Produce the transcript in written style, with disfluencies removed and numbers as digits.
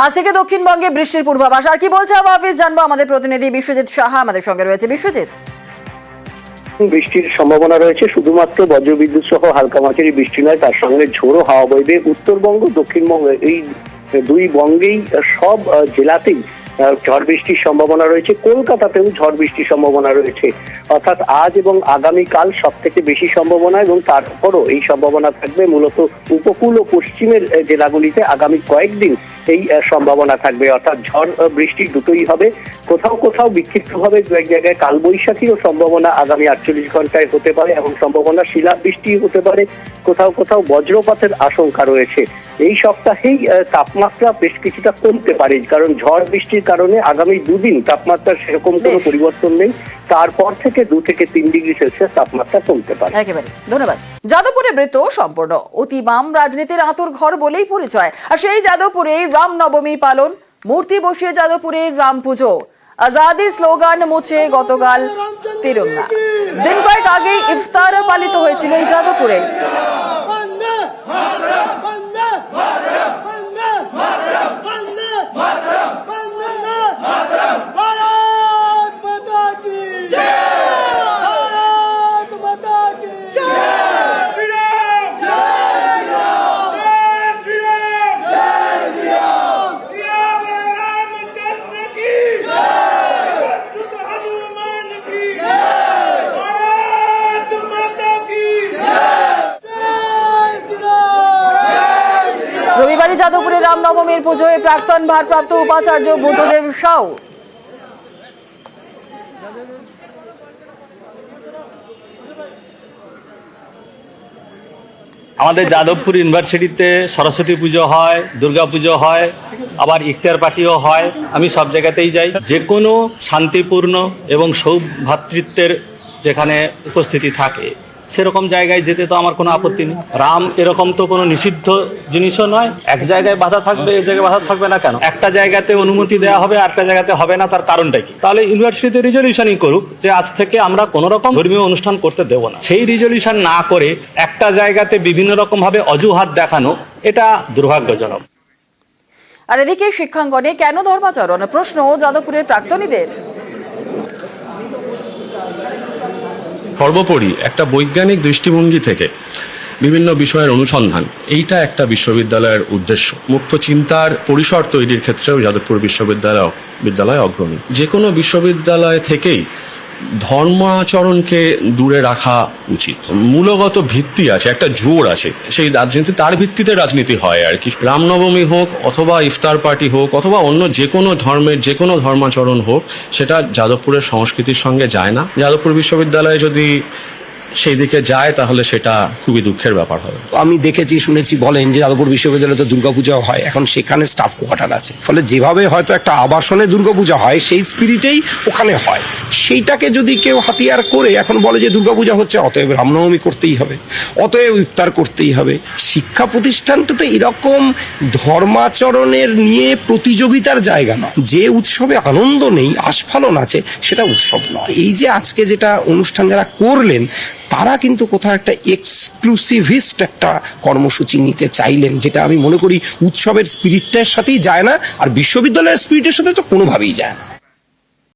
আজ থেকে দক্ষিণবঙ্গে বৃষ্টির পূর্বাভাস। আর কি বলছে আবহাওয়া অফিস জানবো আমাদের প্রতিনিধি বিশ্বজিৎ সাহা আমাদের সঙ্গে রয়েছে। বিশ্বজিৎ, বৃষ্টির সম্ভাবনা রয়েছে, শুধুমাত্র বজ্রবিদ্যুৎ সহ হালকা মাঝারি বৃষ্টি নয়, তার সঙ্গে ঝোড়ো হাওয়া বইবে। উত্তরবঙ্গ দক্ষিণবঙ্গ এই দুই বঙ্গেই সব জেলাতেই ঝড় বৃষ্টির সম্ভাবনা রয়েছে। কলকাতাতেও ঝড় বৃষ্টির সম্ভাবনা রয়েছে, অর্থাৎ আজ এবং আগামীকাল সব থেকে বেশি সম্ভাবনা, এবং তারপরও এই সম্ভাবনা থাকবে মূলত উপকূল ও পশ্চিমের জেলাগুলিতে আগামী কয়েকদিন এই সম্ভাবনা থাকবে। অর্থাৎ ঝড় বৃষ্টি দুটোই হবে। কোথাও কোথাও বিক্ষিপ্তভাবে দু এক জায়গায় কালবৈশাখীরও সম্ভাবনা আগামী 48 ঘন্টায় হতে পারে, এবং সম্ভাবনা শিলাবৃষ্টি হতে পারে। কোথাও কোথাও বজ্রপাতের আশঙ্কা রয়েছে। এই সপ্তাহেই তাপমাত্রা বেশ কিছুটা কমতে পারে, কারণ ঝড় বৃষ্টির কারণে আগামী দুদিন তাপমাত্রার সেরকম কোনো পরিবর্তন নেই। তারপর থেকে 2 থেকে 3 ডিগ্রি সেলসিয়াস তাপমাত্রা কমতে পারে। একেবারে ধন্যবাদ। যাদবপুরে বৃত্ত সম্পূর্ণ অতি বাম রাজনীতির আঁতুর ঘর বলেই পরিচয়। আর সেই যাদবপুরে রামনবমী পালন, মূর্তি বসিয়ে যাদবপুরে রাম পুজো, আজাদি স্লোগান মুছে গতকাল তিরঙ্গা। দিন কয়েক আগে ইফতার পালিত হয়েছিল এই যাদবপুরে। রবিবারই যাদবপুরে রামনবমীর পুজোয় প্রাক্তন ভারপ্রাপ্ত উপাচার্য বুদ্ধদেব সাউ। আমাদের যাদবপুর ইউনিভার্সিটিতে সরস্বতী পুজো হয়, দুর্গা পুজো হয়, আবার ইফতার পার্টিও হয়। আমি সব জায়গাতেই যাই। যে কোনো শান্তিপূর্ণ এবং সৌভ্রাতৃত্বের যেখানে উপস্থিতি থাকে সেরকম জায়গায় যেতে তো আমার কোনো আপত্তি নেই। রাম এরকম তো কোনো নিষিদ্ধ জিনিসও নয়। এক জায়গায় বাধা থাকবে, এক জায়গায় বাধা থাকবে না কেন? একটা জায়গাতে অনুমতি দেওয়া হবে, আরেকটা জায়গাতে হবে না, তার কারণটা কি? তাহলে ইউনিভার্সিটিতে রিজলিউশনই করুক যে আজ থেকে আমরা কোনো রকম ধর্মীয় অনুষ্ঠান করতে দেব না। সেই রিজলিউশন না করে একটা জায়গাতে বিভিন্ন রকম ভাবে অজুহাত দেখানো, এটা দুর্ভাগ্যজনক। আর এদিকে শিক্ষাঙ্গনে কেন ধর্মাচরণ, প্রশ্ন যাদবপুরের প্রাক্তনীদের। সর্বোপরি একটা বৈজ্ঞানিক দৃষ্টিভঙ্গি থেকে বিভিন্ন বিষয়ের অনুসন্ধান, এইটা একটা বিশ্ববিদ্যালয়ের উদ্দেশ্য। মুক্ত চিন্তার পরিসর তৈরির ক্ষেত্রেও যাদবপুর বিশ্ববিদ্যালয় অগ্রণী। যে কোনো বিশ্ববিদ্যালয় থেকেই ধর্মাচরণকে দূরে রাখা উচিত। মূলগত ভিত্তি আছে, একটা জোর আছে, সেই রাজনীতি, তার ভিত্তিতে রাজনীতি হয় আর কি। রামনবমী হোক অথবা ইফতার পার্টি হোক অথবা অন্য যে কোনো ধর্মের যে কোনো ধর্মাচরণ হোক, সেটা যাদবপুরের সংস্কৃতির সঙ্গে যায় না। যাদবপুর বিশ্ববিদ্যালয়ে যদি সেই দিকে যায় তাহলে সেটা খুবই দুঃখের ব্যাপার হবে। আমি দেখেছি, শুনেছি, বলেন যে যাদবপুর বিশ্ববিদ্যালয়ে তো দুর্গাপূজা হয়, এখন সেখানে স্টাফ কোয়ার্টার আছে, ফলে যেভাবে হয়তো একটা আবাসনে দুর্গাপূজা হয় সেই স্পিরিটেই ওখানে হয়। সেইটাকে যদি কেউ হাতিয়ার করে এখন বলে যে দুর্গাপূজা হচ্ছে, অতএব রামনবমী করতেই হবে, অতএব ইফতার করতেই হবে। শিক্ষা প্রতিষ্ঠানটাতে এরকম ধর্মাচরণের নিয়ে প্রতিযোগিতার জায়গা নয়। যে উৎসবে আনন্দ নেই, আস্ফালন আছে, সেটা উৎসব নয়। এই যে আজকে যেটা অনুষ্ঠান যারা করলেন, তারা কিন্তু কোথাও একটা এক্সক্লুসিভিস্ট একটা কর্মসূচি নিতে চাইলেন, যেটা আমি মনে করি উৎসবের স্পিরিটটার সাথেই যায় না, আর বিশ্ববিদ্যালয়ের স্পিরিটের সাথে তো কোনোভাবেই যায় না।